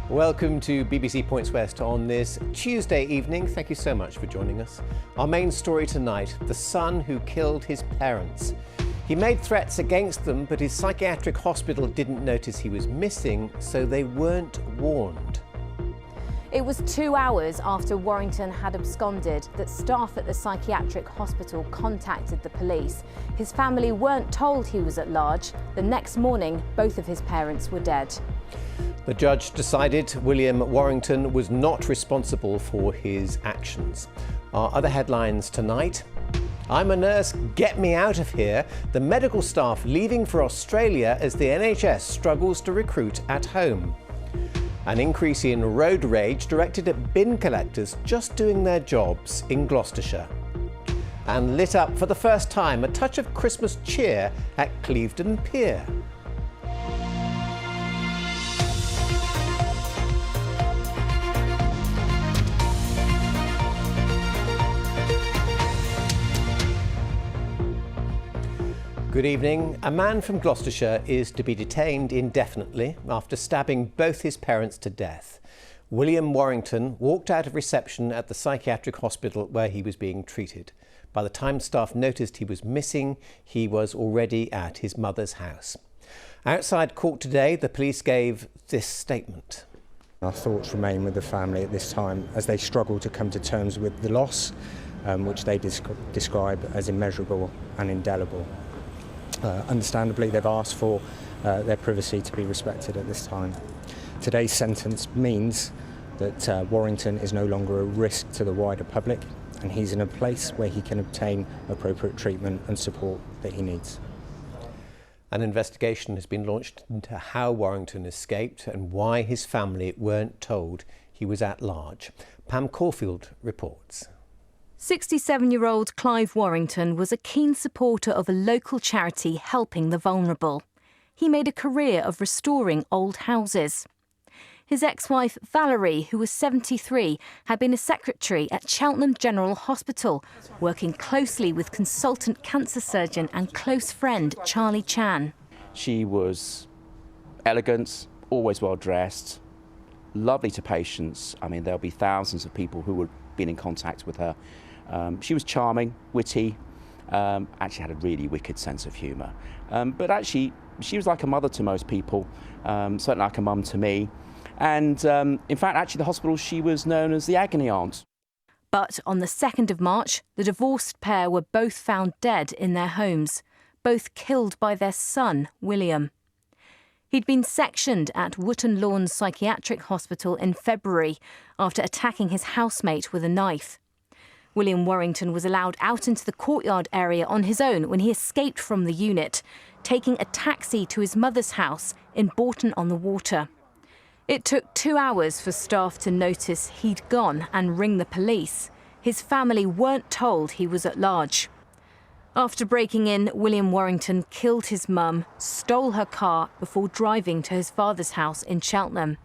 Welcome to BBC Points West on this Tuesday evening. Thank you so much for joining us. Our main story tonight, the son who killed his parents. He made threats against them, but his psychiatric hospital didn't notice he was missing, so they weren't warned. It was 2 hours after Warrington had absconded that staff at the psychiatric hospital contacted the police. His family weren't told he was at large. The next morning, both of his parents were dead. The judge decided William Warrington was not responsible for his actions. Our other headlines tonight: I'm a nurse, get me out of here. The medical staff leaving for Australia as the NHS struggles to recruit at home. An increase in road rage directed at bin collectors just doing their jobs in Gloucestershire. And lit up for the first time, a touch of Christmas cheer at Clevedon Pier. Good evening. A man from Gloucestershire is to be detained indefinitely after stabbing both his parents to death. William Warrington walked out of reception at the psychiatric hospital where he was being treated. By the time staff noticed he was missing, he was already at his mother's house. Outside court today, the police gave this statement. Our thoughts remain with the family at this time as they struggle to come to terms with the loss, which they describe as immeasurable and indelible. Understandably, they've asked for their privacy to be respected at this time. Today's sentence means that Warrington is no longer a risk to the wider public, and he's in a place where he can obtain appropriate treatment and support that he needs. An investigation has been launched into how Warrington escaped and why his family weren't told he was at large. Pam Caulfield reports. 67-year-old Clive Warrington was a keen supporter of a local charity helping the vulnerable. He made a career of restoring old houses. His ex-wife Valerie, who was 73, had been a secretary at Cheltenham General Hospital, working closely with consultant cancer surgeon and close friend Charlie Chan. She was elegant, always well dressed, lovely to patients. I mean, there'll be thousands of people who would have been in contact with her. She was charming, witty, actually had a really wicked sense of humour. But actually, she was like a mother to most people, certainly like a mum to me. And in fact, actually, the hospital, she was known as the agony aunt. But on the 2nd of March, the divorced pair were both found dead in their homes, both killed by their son, William. He'd been sectioned at Wootton Lawns Psychiatric Hospital in February after attacking his housemate with a knife. William Warrington was allowed out into the courtyard area on his own when he escaped from the unit, taking a taxi to his mother's house in Bourton-on-the-Water. It took 2 hours for staff to notice he'd gone and ring the police. His family weren't told he was at large. After breaking in, William Warrington killed his mum, stole her car before driving to his father's house in Cheltenham.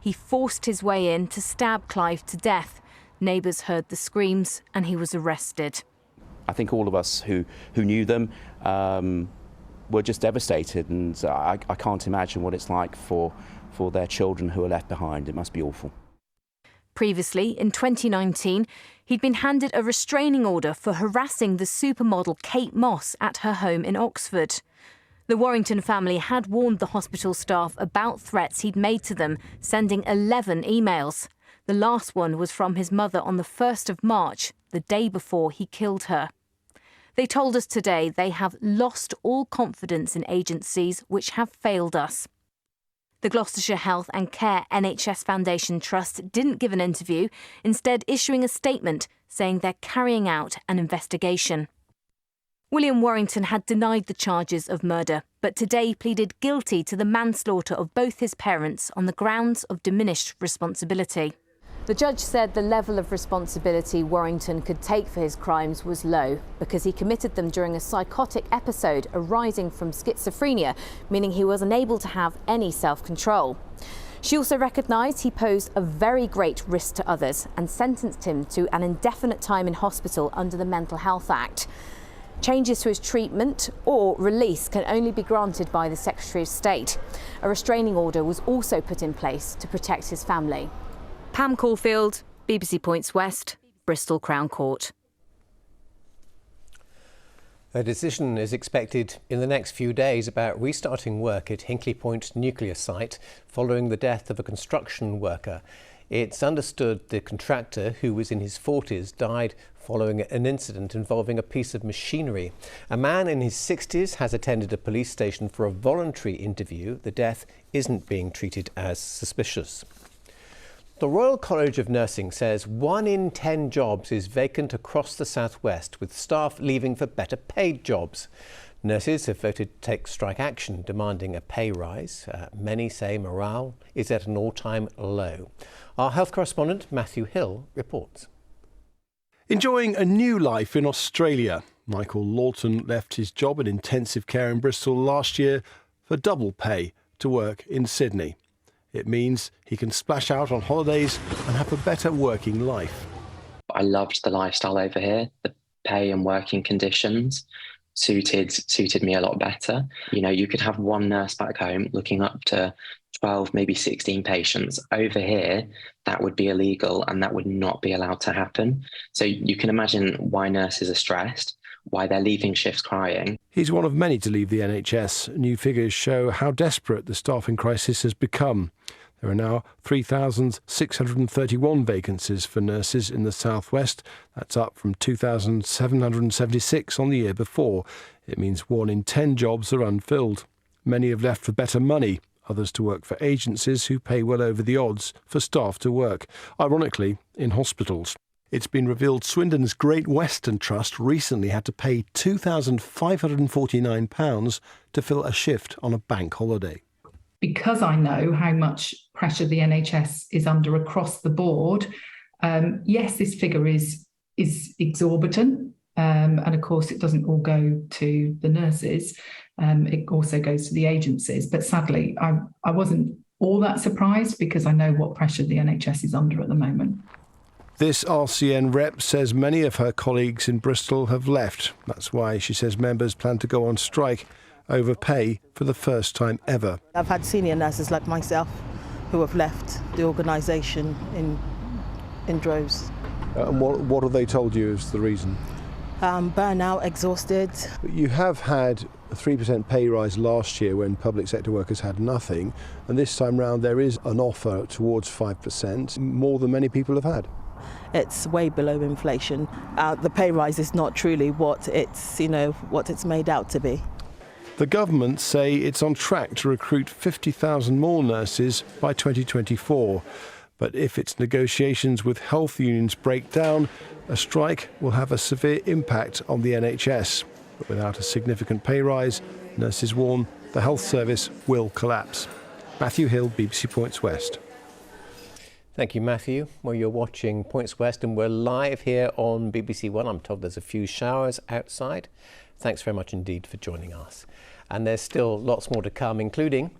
He forced his way in to stab Clive to death. Neighbours heard the screams and he was arrested. I think all of us who knew them were just devastated, and I can't imagine what it's like for their children who are left behind. It must be awful. Previously, in 2019, he'd been handed a restraining order for harassing the supermodel Kate Moss at her home in Oxford. The Warrington family had warned the hospital staff about threats he'd made to them, sending 11 emails. The last one was from his mother on the 1st of March, the day before he killed her. They told us today they have lost all confidence in agencies which have failed us. The Gloucestershire Health and Care NHS Foundation Trust didn't give an interview, instead issuing a statement saying they're carrying out an investigation. William Warrington had denied the charges of murder, but today pleaded guilty to the manslaughter of both his parents on the grounds of diminished responsibility. The judge said the level of responsibility Warrington could take for his crimes was low because he committed them during a psychotic episode arising from schizophrenia, meaning he was unable to have any self-control. She also recognised he posed a very great risk to others and sentenced him to an indefinite time in hospital under the Mental Health Act. Changes to his treatment or release can only be granted by the Secretary of State. A restraining order was also put in place to protect his family. Pam Caulfield, BBC Points West, Bristol Crown Court. A decision is expected in the next few days about restarting work at Hinkley Point nuclear site following the death of a construction worker. It's understood the contractor, who was in his 40s, died following an incident involving a piece of machinery. A man in his 60s has attended a police station for a voluntary interview. The death isn't being treated as suspicious. The Royal College of Nursing says 1 in 10 jobs is vacant across the southwest, with staff leaving for better paid jobs. Nurses have voted to take strike action, demanding a pay rise. Many say morale is at an all-time low. Our health correspondent Matthew Hill reports. Enjoying a new life in Australia, Michael Lawton left his job in intensive care in Bristol last year for double pay to work in Sydney. It means he can splash out on holidays and have a better working life. I loved the lifestyle over here. The pay and working conditions suited me a lot better. You know, you could have one nurse back home looking up to 12, maybe 16 patients. Over here, that would be illegal and that would not be allowed to happen. So you can imagine why nurses are stressed, why they're leaving shifts crying. He's one of many to leave the NHS. New figures show how desperate the staffing crisis has become. There are now 3,631 vacancies for nurses in the southwest. That's up from 2,776 on the year before. It means 1 in 10 jobs are unfilled. Many have left for better money, others to work for agencies who pay well over the odds for staff to work, ironically in hospitals. It's been revealed Swindon's Great Western Trust recently had to pay £2,549 to fill a shift on a bank holiday. Because I know how much pressure the NHS is under across the board, yes, this figure is exorbitant. And of course, it doesn't all go to the nurses. It also goes to the agencies. But sadly, I wasn't all that surprised because I know what pressure the NHS is under at the moment. This RCN rep says many of her colleagues in Bristol have left. That's why she says members plan to go on strike over pay for the first time ever. I've had senior nurses like myself who have left the organisation in droves. And what have they told you is the reason? Burnout, exhausted. You have had a 3% pay rise last year when public sector workers had nothing, and this time round there is an offer towards 5%, more than many people have had. It's way below inflation. The pay rise is not truly what it's made out to be. The government say it's on track to recruit 50,000 more nurses by 2024. But if its negotiations with health unions break down, a strike will have a severe impact on the NHS. But without a significant pay rise, nurses warn the health service will collapse. Matthew Hill, BBC Points West. Thank you, Matthew. Well, you're watching Points West and we're live here on BBC One. I'm told there's a few showers outside. Thanks very much indeed for joining us. And there's still lots more to come, including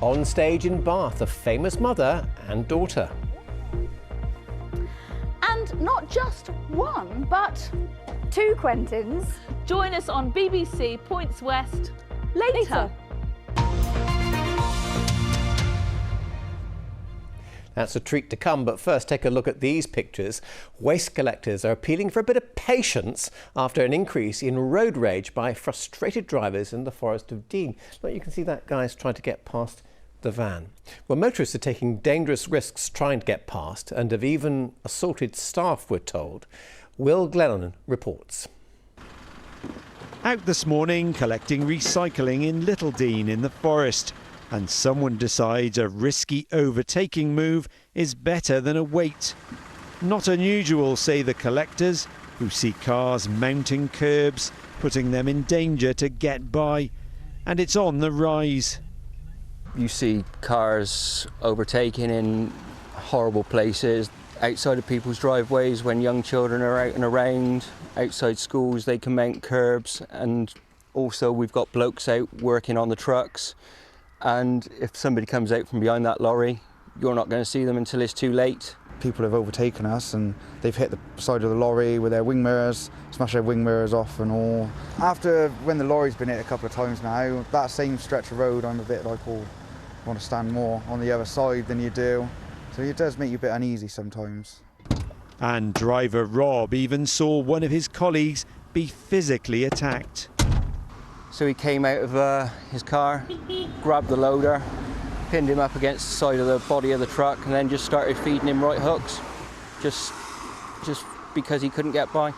on stage in Bath, a famous mother and daughter. And not just one, but 2 Quentins. Join us on BBC Points West later. That's a treat to come, but first take a look at these pictures. Waste collectors are appealing for a bit of patience after an increase in road rage by frustrated drivers in the Forest of Dean. Look, you can see that guy's trying to get past the van. Well, motorists are taking dangerous risks trying to get past and have even assaulted staff, we're told. Will Glennon reports. Out this morning collecting recycling in Little Dean in the Forest. And someone decides a risky overtaking move is better than a wait. Not unusual, say the collectors, who see cars mounting curbs, putting them in danger to get by. And it's on the rise. You see cars overtaking in horrible places, outside of people's driveways when young children are out and around, outside schools they can mount curbs, and also we've got blokes out working on the trucks. And if somebody comes out from behind that lorry, you're not going to see them until it's too late. people have overtaken us and they've hit the side of the lorry with their wing mirrors, smashed their wing mirrors off and all. After, when the lorry's been hit a couple of times now, that same stretch of road, I'm a bit like, oh, I want to stand more on the other side than you do. So it does make you a bit uneasy sometimes. And driver Rob even saw one of his colleagues be physically attacked. So he came out of his car, grabbed the loader, pinned him up against the side of the body of the truck, and then just started feeding him right hooks, just because he couldn't get by.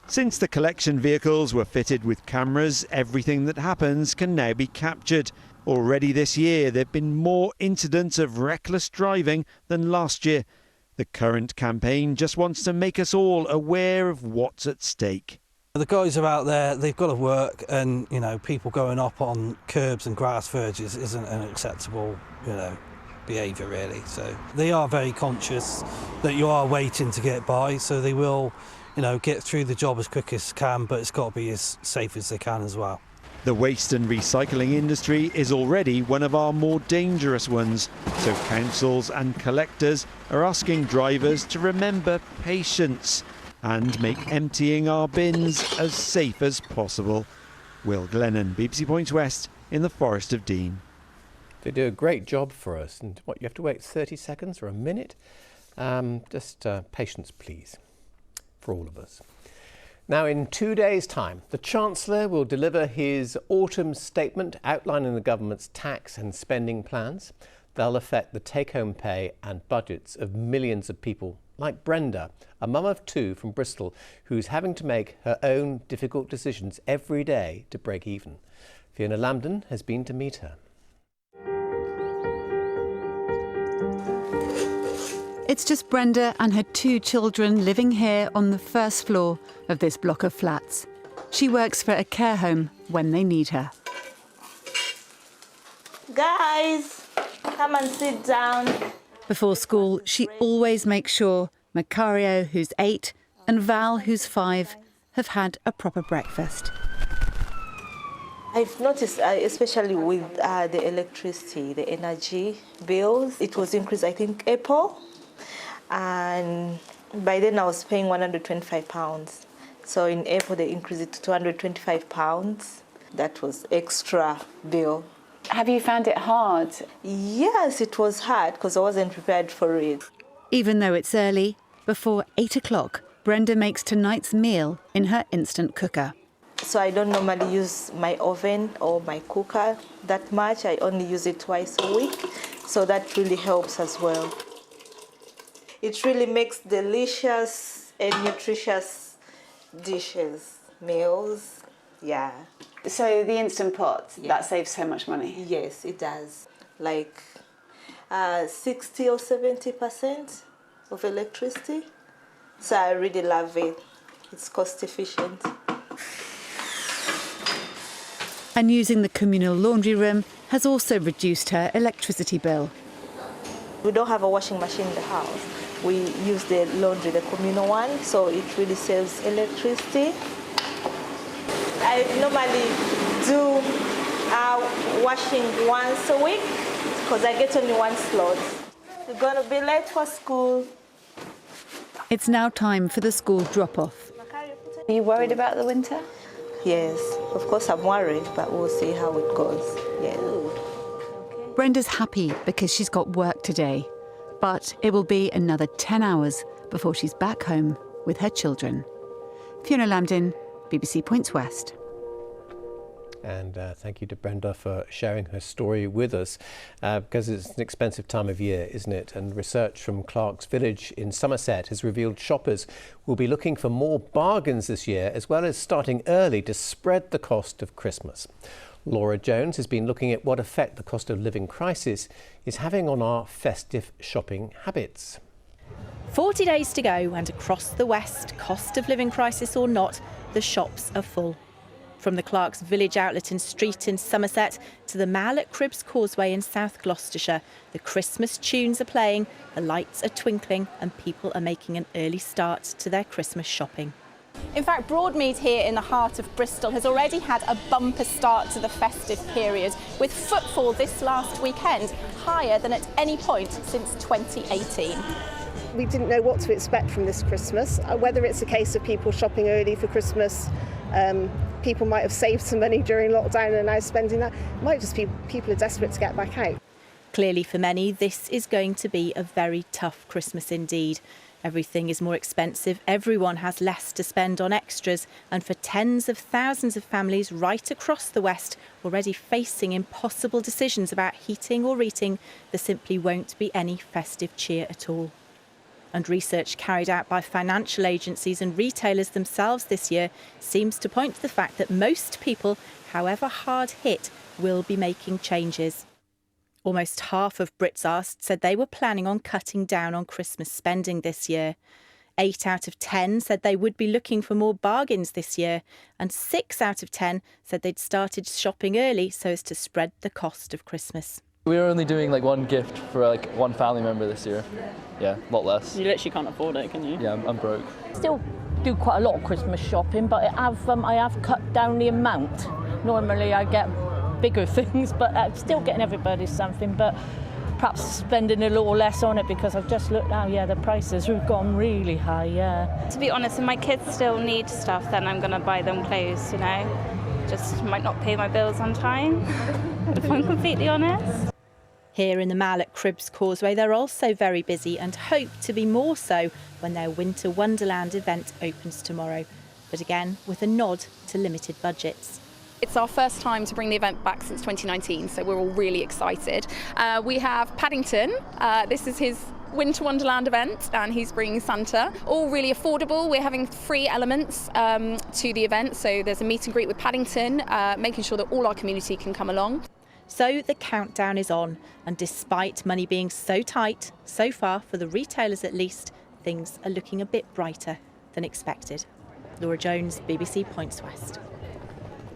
Since the collection vehicles were fitted with cameras, everything that happens can now be captured. Already this year, there have been more incidents of reckless driving than last year. The current campaign just wants to make us all aware of what's at stake. The guys are out there, they've got to work, and people going up on curbs and grass verges isn't an acceptable behaviour really. So they are very conscious that you are waiting to get by, so they will get through the job as quick as can, but it's got to be as safe as they can as well. The waste and recycling industry is already one of our more dangerous ones, so councils and collectors are asking drivers to remember patience and make emptying our bins as safe as possible. Will Glennon, BBC Points West, in the Forest of Dean. They do a great job for us. And what, you have to wait 30 seconds or a minute? Just patience, please, for all of us. Now, in 2 days' time, the Chancellor will deliver his autumn statement outlining the government's tax and spending plans. They'll affect the take-home pay and budgets of millions of people, like Brenda, a mum of two from Bristol, who's having to make her own difficult decisions every day to break even. Fiona Lambden has been to meet her. It's just Brenda and her two children living here on the first floor of this block of flats. She works for a care home when they need her. Guys, come and sit down. Before school, she always makes sure Macario, who's 8, and Val, who's 5, have had a proper breakfast. I've noticed, especially with the electricity, the energy bills, it was increased, I think, April. And by then I was paying £125. So in April they increased it to £225. That was extra bill. Have you found it hard? Yes, it was hard because I wasn't prepared for it. Even though it's early, before 8 o'clock, Brenda makes tonight's meal in her instant cooker. So I don't normally use my oven or my cooker that much. I only use it twice a week. So that really helps as well. It really makes delicious and nutritious dishes, meals, yeah. So the Instant Pot, that saves so much money? Yes, it does. Like 60 or 70% of electricity. So I really love it. It's cost efficient. And using the communal laundry room has also reduced her electricity bill. We don't have a washing machine in the house. We use the laundry, the communal one, so it really saves electricity. I normally do washing once a week because I get only one slot. We're going to be late for school. It's now time for the school drop-off. Are you worried about the winter? Yes, of course I'm worried, but we'll see how it goes. Yeah. Brenda's happy because she's got work today, but it will be another 10 hours before she's back home with her children. Fiona Lambden, BBC Points West. And thank you to Brenda for sharing her story with us, because it's an expensive time of year, isn't it? And research from Clark's Village in Somerset has revealed shoppers will be looking for more bargains this year, as well as starting early to spread the cost of Christmas. Laura Jones has been looking at what effect the cost of living crisis is having on our festive shopping habits. 40 days to go, and across the West, cost of living crisis or not, the shops are full. From the Clark's Village outlet in Street in Somerset to the Mall at Cribbs Causeway in South Gloucestershire, the Christmas tunes are playing, the lights are twinkling, and people are making an early start to their Christmas shopping. In fact, Broadmead here in the heart of Bristol has already had a bumper start to the festive period. With footfall this last weekend, higher than at any point since 2018. We didn't know what to expect from this Christmas, whether it's a case of people shopping early for Christmas, people might have saved some money during lockdown and are now spending that. It might just be people are desperate to get back out. Clearly for many, this is going to be a very tough Christmas indeed. Everything is more expensive, everyone has less to spend on extras, and for tens of thousands of families right across the West already facing impossible decisions about heating or eating, there simply won't be any festive cheer at all. And research carried out by financial agencies and retailers themselves this year seems to point to the fact that most people, however hard hit, will be making changes. Almost half of Brits asked said they were planning on cutting down on Christmas spending this year. 8 out of 10 said they would be looking for more bargains this year, and 6 out of 10 said they'd started shopping early so as to spread the cost of Christmas. We were only doing like one gift for like one family member this year. Yeah, a lot less. You literally can't afford it, can you? Yeah, I'm broke. Still do quite a lot of Christmas shopping, but I have cut down the amount. Normally I get bigger things, but I'm still getting everybody something, but perhaps spending a little less on it because I've just looked now, yeah, the prices have gone really high, yeah. To be honest, if my kids still need stuff, then I'm going to buy them clothes, you know. Just might not pay my bills on time, if I'm completely honest. Here in the Mall at Cribs Causeway, they're also very busy and hope to be more so when their Winter Wonderland event opens tomorrow. But again, with a nod to limited budgets. It's our first time to bring the event back since 2019, so we're all really excited. We have Paddington. This is his Winter Wonderland event, and he's bringing Santa. All really affordable. We're having free elements to the event, so there's a meet and greet with Paddington, making sure that all our community can come along. So the countdown is on, and despite money being so tight, so far, for the retailers at least, things are looking a bit brighter than expected. Laura Jones, BBC Points West.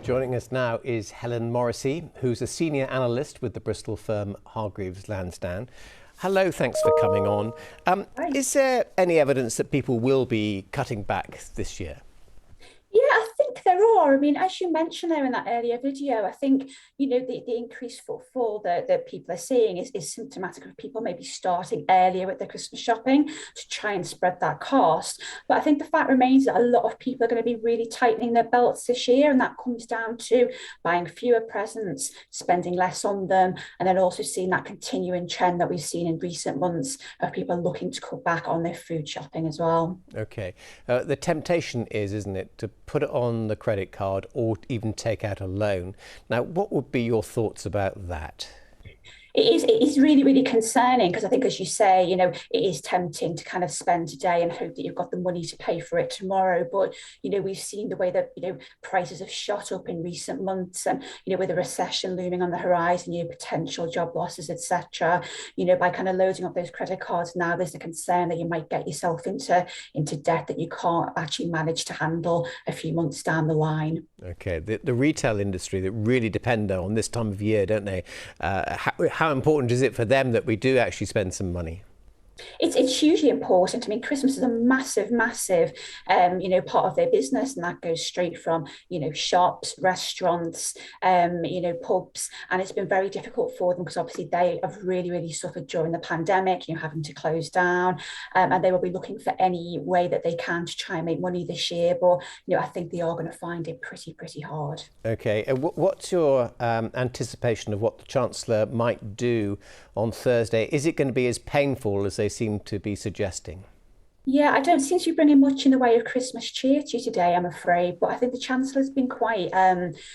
Joining us now is Helen Morrissey, who's a senior analyst with the Bristol firm Hargreaves Lansdown. Hello, thanks for coming on. Is there any evidence that people will be cutting back this year? Yeah, I think there are. I mean, as you mentioned there in that earlier video, I think, you know, the increased footfall that people are seeing is symptomatic of people maybe starting earlier with their Christmas shopping to try and spread that cost. But I think the fact remains that a lot of people are going to be really tightening their belts this year, and that comes down to buying fewer presents, spending less on them, and then also seeing that continuing trend that we've seen in recent months of people looking to cut back on their food shopping as well. Okay. The temptation is, isn't it, to put it on the credit card or even take out a loan. Now, what would be your thoughts about that? It is really, really concerning because I think, as you say, you know, it is tempting to kind of spend today and hope that you've got the money to pay for it tomorrow. But, you know, we've seen the way that, you know, prices have shot up in recent months, and, you know, with a recession looming on the horizon, you know, potential job losses, etc. You know, by kind of loading up those credit cards now, there's a concern that you might get yourself into debt that you can't actually manage to handle a few months down the line. Okay, the retail industry that really depend on this time of year, don't they? How important is it for them that we do actually spend some money? It's hugely important. I mean, Christmas is a massive, you know, part of their business, and that goes straight from, you know, shops, restaurants, you know, pubs, and it's been very difficult for them because obviously they have really, really suffered during the pandemic, you know, having to close down, and they will be looking for any way that they can to try and make money this year. But, you know, I think they are going to find it pretty hard. Okay, what's your anticipation of what the Chancellor might do on Thursday? Is it going to be as painful as they seem to be suggesting? Yeah, I don't seem to be bringing much in the way of Christmas cheer to you today, I'm afraid. But I think the Chancellor's been quite,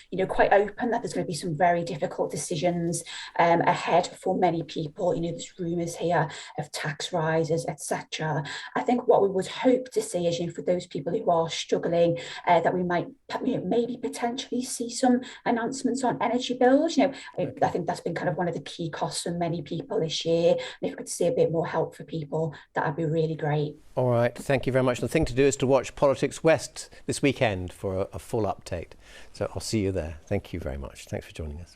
you know, quite open that there's going to be some very difficult decisions ahead for many people. You know, there's rumours here of tax rises, etc. I think what we would hope to see is, you know, for those people who are struggling, that we might, you know, maybe potentially see some announcements on energy bills. You know, I think that's been kind of one of the key costs for many people this year. And if we could see a bit more help for people, that would be really great. All right, thank you very much. The thing to do is to watch Politics West this weekend for a full update. So I'll see you there. Thank you very much. Thanks for joining us.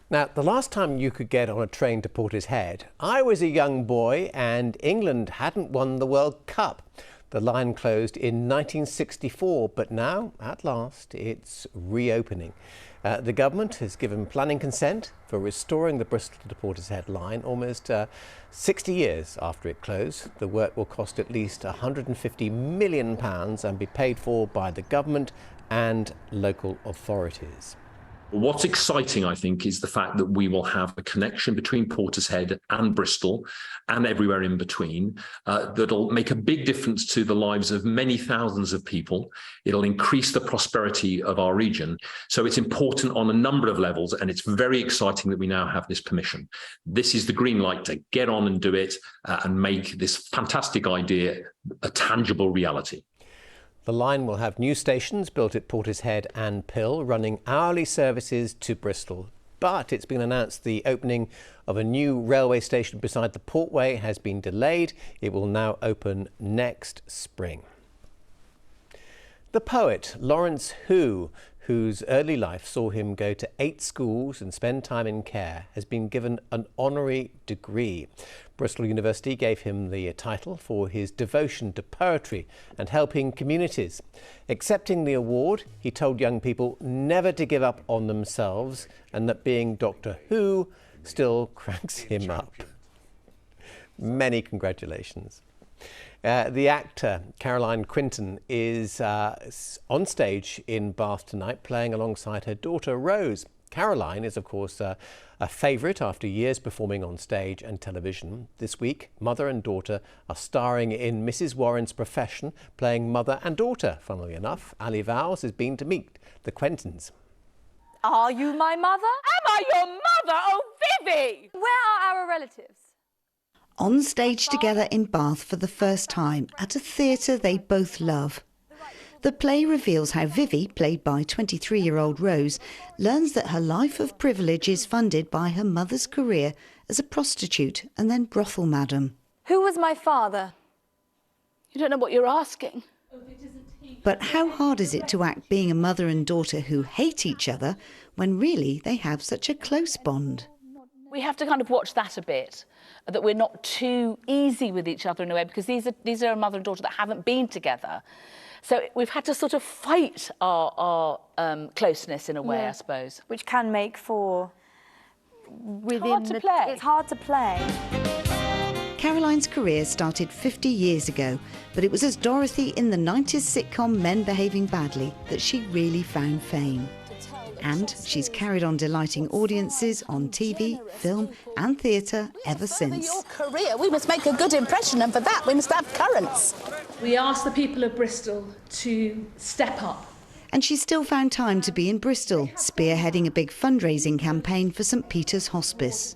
Now, the last time you could get on a train to Portishead, I was a young boy and England hadn't won the World Cup. The line closed in 1964, but now, at last, it's reopening. The government has given planning consent for restoring the Bristol to Portishead line almost 60 years after it closed. The work will cost at least £150 million and be paid for by the government and local authorities. What's exciting, I think, is the fact that we will have a connection between Portishead and Bristol and everywhere in between that'll make a big difference to the lives of many thousands of people. It'll increase the prosperity of our region. So it's important on a number of levels, and it's very exciting that we now have this permission. This is the green light to get on and do it and make this fantastic idea a tangible reality. The line will have new stations built at Portishead and Pill, running hourly services to Bristol. But it's been announced the opening of a new railway station beside the Portway has been delayed. It will now open next spring. The poet Lawrence Hu, whose early life saw him go to 8 schools and spend time in care, has been given an honorary degree. Bristol University gave him the title for his devotion to poetry and helping communities. Accepting the award, he told young people never to give up on themselves and that being Doctor Who still cracks him up. Many congratulations. The actor Caroline Quinton is on stage in Bath tonight playing alongside her daughter Rose. Caroline is, of course, a favourite after years performing on stage and television. This week, mother and daughter are starring in Mrs. Warren's Profession, playing mother and daughter. Funnily enough, Ali Vowles has been to meet the Quintons. Are you my mother? Am I your mother? Oh, Vivi! Where are our relatives? On stage together in Bath for the first time at a theatre they both love. The play reveals how Vivi, played by 23-year-old Rose, learns that her life of privilege is funded by her mother's career as a prostitute and then brothel madam. Who was my father? You don't know what you're asking. But how hard is it to act being a mother and daughter who hate each other when really they have such a close bond? We have to kind of watch that a bit, that we're not too easy with each other in a way, because these are a mother and daughter that haven't been together. So we've had to sort of fight our closeness in a way, I suppose. Which can make for... It's hard to play. Caroline's career started 50 years ago, but it was as Dorothy in the 90s sitcom Men Behaving Badly that she really found fame. And she's carried on delighting audiences on TV, film and theatre ever since. Your career, we must make a good impression, and for that we must have currents. We asked the people of Bristol to step up. And she's still found time to be in Bristol, spearheading a big fundraising campaign for St Peter's Hospice.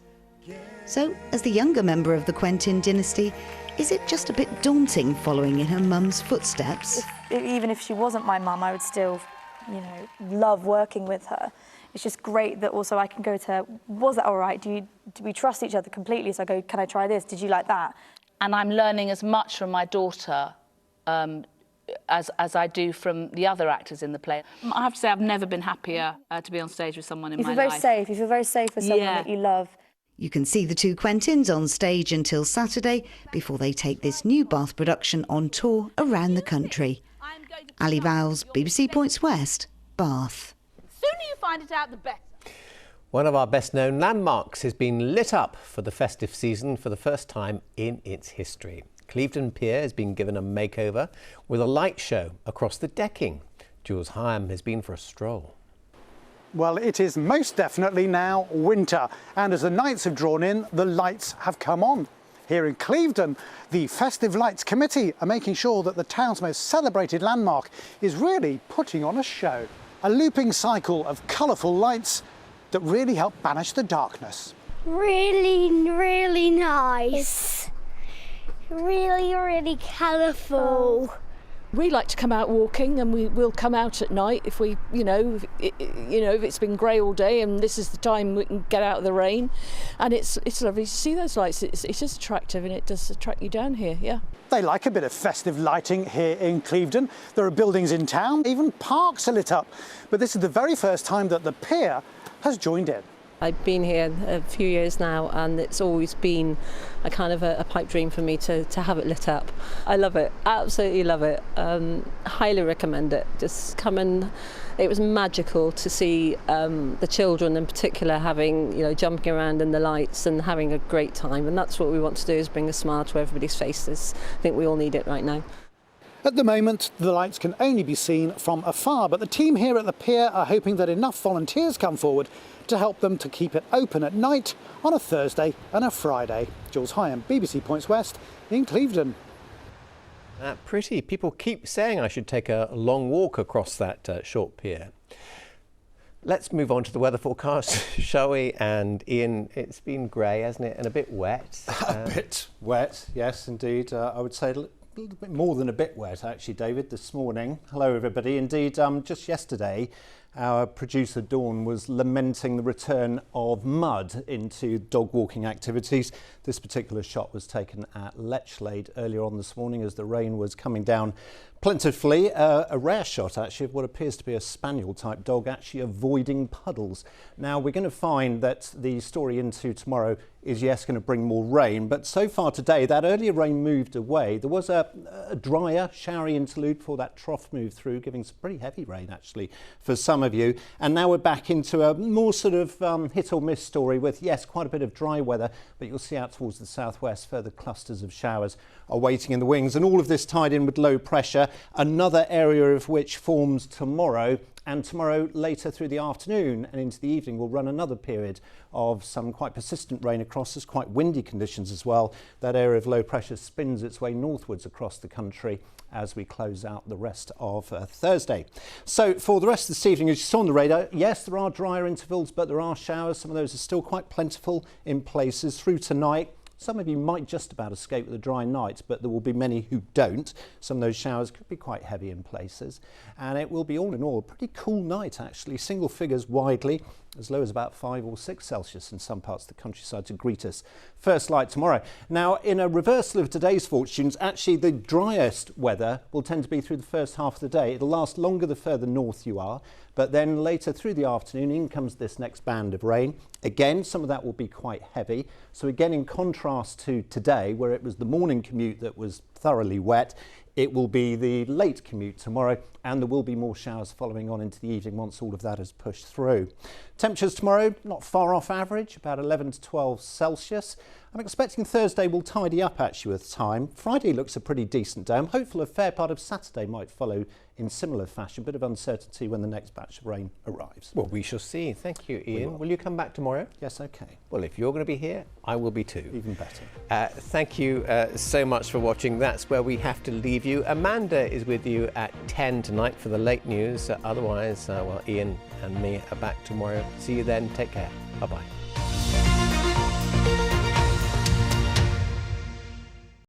So, as the younger member of the Quentin dynasty, is it just a bit daunting following in her mum's footsteps? Even if she wasn't my mum, I would still, love working with her. It's just great that also I can go to her, was that all right? Do we trust each other completely? So I go, can I try this? Did you like that? And I'm learning as much from my daughter as I do from the other actors in the play. I have to say I've never been happier to be on stage with someone in my life. You feel very safe. You feel very safe with someone that you love. You can see the two Quentins on stage until Saturday before they take this new Bath production on tour around the country. Ali Vowles, BBC Points West, Bath. The sooner you find it out, the better. One of our best-known landmarks has been lit up for the festive season for the first time in its history. Clevedon Pier has been given a makeover with a light show across the decking. Jules Hyam has been for a stroll. Well, it is most definitely now winter, and as the nights have drawn in, the lights have come on. Here in Clevedon, the Festive Lights Committee are making sure that the town's most celebrated landmark is really putting on a show. A looping cycle of colourful lights that really help banish the darkness. Really, really nice. Really, really colourful. We like to come out walking, and we will come out at night if we, if it's been grey all day, and this is the time we can get out of the rain. And it's lovely to see those lights. It is attractive, and it does attract you down here, yeah. They like a bit of festive lighting here in Clevedon. There are buildings in town, even parks are lit up. But this is the very first time that the pier has joined in. I've been here a few years now, and it's always been a kind of a pipe dream for me to have it lit up. I love it, absolutely love it. Highly recommend it. Just come and it was magical to see the children in particular having, jumping around in the lights and having a great time. And that's what we want to do, is bring a smile to everybody's faces. I think we all need it right now. At the moment, the lights can only be seen from afar, but the team here at the pier are hoping that enough volunteers come forward to help them to keep it open at night on a Thursday and a Friday. Jules Hyam, BBC Points West in Clevedon. Pretty. People keep saying I should take a long walk across that short pier. Let's move on to the weather forecast, shall we? And Ian, it's been grey, hasn't it? And a bit wet. A bit wet, yes, indeed. I would say a little bit more than a bit wet, actually, David, this morning. Hello, everybody. Indeed, just yesterday, our producer Dawn was lamenting the return of mud into dog walking activities. This particular shot was taken at Lechlade earlier on this morning as the rain was coming down plentifully. A rare shot, actually, of what appears to be a spaniel type dog actually avoiding puddles. Now, we're going to find that the story into tomorrow is, yes, going to bring more rain, but so far today that earlier rain moved away. There was a drier, showery interlude before that trough moved through, giving some pretty heavy rain actually for some of you, and now we're back into a more sort of hit or miss story with, yes, quite a bit of dry weather, but you'll see out towards the southwest further clusters of showers are waiting in the wings, and all of this tied in with low pressure, another area of which forms tomorrow. And tomorrow later through the afternoon and into the evening we'll run another period of some quite persistent rain across us, quite windy conditions as well. That area of low pressure spins its way northwards across the country as we close out the rest of Thursday. So for the rest of this evening, as you saw on the radar, yes, there are drier intervals, but there are showers. Some of those are still quite plentiful in places through tonight. Some of you might just about escape with a dry night, but there will be many who don't. Some of those showers could be quite heavy in places. And it will be all in all a pretty cool night, actually. Single figures widely, as low as about 5 or 6 Celsius in some parts of the countryside to greet us. First light tomorrow. Now, in a reversal of today's fortunes, actually the driest weather will tend to be through the first half of the day. It'll last longer the further north you are. But then later through the afternoon, in comes this next band of rain. Again, some of that will be quite heavy. So again, in contrast to today, where it was the morning commute that was thoroughly wet, it will be the late commute tomorrow, and there will be more showers following on into the evening once all of that has pushed through. Temperatures tomorrow, not far off average, about 11 to 12 Celsius. I'm expecting Thursday will tidy up actually with time. Friday looks a pretty decent day. I'm hopeful a fair part of Saturday might follow in similar fashion. Bit of uncertainty when the next batch of rain arrives. Well, we shall see. Thank you, Ian. Will you come back tomorrow? Yes, okay. Well, if you're going to be here, I will be too. Even better. Thank you so much for watching. That's where we have to leave you. Amanda is with you at 10 tonight for the late news. Otherwise, well, Ian and me are back tomorrow. See you then. Take care. Bye-bye.